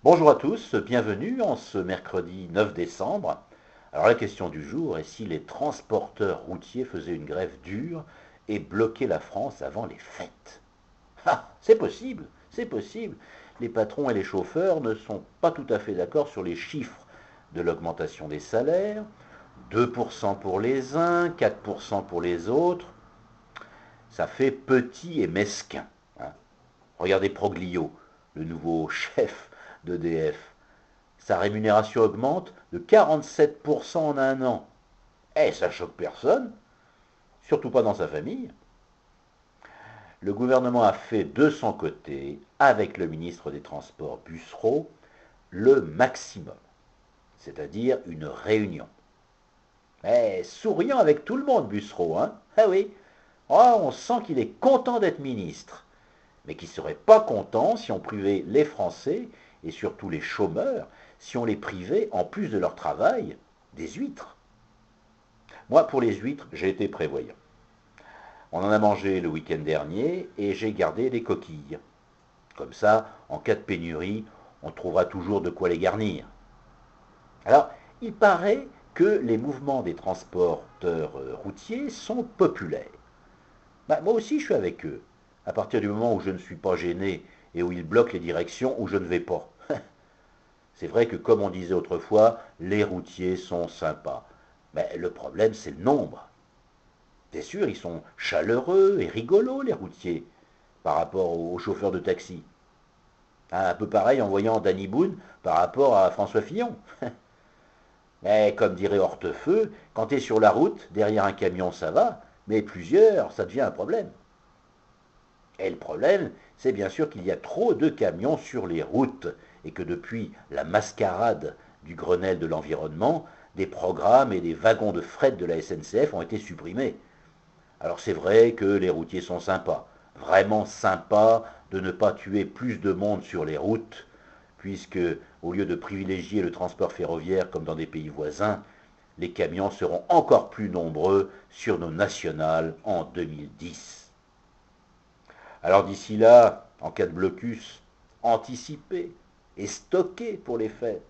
Bonjour à tous, bienvenue en ce mercredi 9 décembre. Alors la question du jour est si les transporteurs routiers faisaient une grève dure et bloquaient la France avant les fêtes. Ah, c'est possible, c'est possible. Les patrons et les chauffeurs ne sont pas tout à fait d'accord sur les chiffres de l'augmentation des salaires. 2% pour les uns, 4% pour les autres. Ça fait petit et mesquin, hein. Regardez Proglio, le nouveau chef d'EDF. Sa rémunération augmente de 47% en un an. Eh, ça choque personne, surtout pas dans sa famille. Le gouvernement a fait de son côté, avec le ministre des Transports Bussereau, le maximum, c'est-à-dire une réunion. Eh, souriant avec tout le monde, Bussereau, hein? Ah oui, oh, on sent qu'il est content d'être ministre, mais qu'il ne serait pas content si on privait les Français, et surtout les chômeurs, si on les privait, en plus de leur travail, des huîtres. Moi, pour les huîtres, j'ai été prévoyant. On en a mangé le week-end dernier et j'ai gardé les coquilles. Comme ça, en cas de pénurie, on trouvera toujours de quoi les garnir. Alors, il paraît que les mouvements des transporteurs routiers sont populaires. Bah, moi aussi, je suis avec eux, à partir du moment où je ne suis pas gêné et où ils bloquent les directions où je ne vais pas. C'est vrai que, comme on disait autrefois, les routiers sont sympas. Mais le problème, c'est le nombre. C'est sûr, ils sont chaleureux et rigolos, les routiers, par rapport aux chauffeurs de taxi. Un peu pareil en voyant Danny Boone par rapport à François Fillon. Mais comme dirait Hortefeux, quand tu es sur la route, derrière un camion, ça va, mais plusieurs, ça devient un problème. Et le problème, c'est bien sûr qu'il y a trop de camions sur les routes et que depuis la mascarade du Grenelle de l'environnement, des programmes et des wagons de fret de la SNCF ont été supprimés. Alors c'est vrai que les routiers sont sympas, vraiment sympas de ne pas tuer plus de monde sur les routes, puisque au lieu de privilégier le transport ferroviaire comme dans des pays voisins, les camions seront encore plus nombreux sur nos nationales en 2010. Alors d'ici là, en cas de blocus, anticipez et stockez pour les fêtes.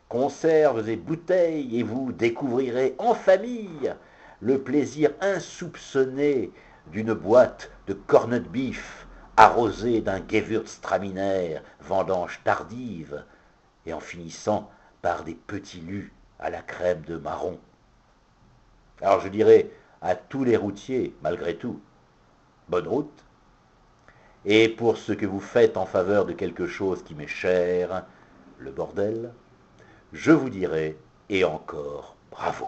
Conserves et bouteilles, et vous découvrirez en famille le plaisir insoupçonné d'une boîte de corned beef arrosée d'un Gewürztraminer, vendange tardive, et en finissant par des petits lus à la crème de marron. Alors je dirais à tous les routiers, malgré tout, bonne route, et pour ce que vous faites en faveur de quelque chose qui m'est cher, le bordel, je vous dirai, et encore, bravo.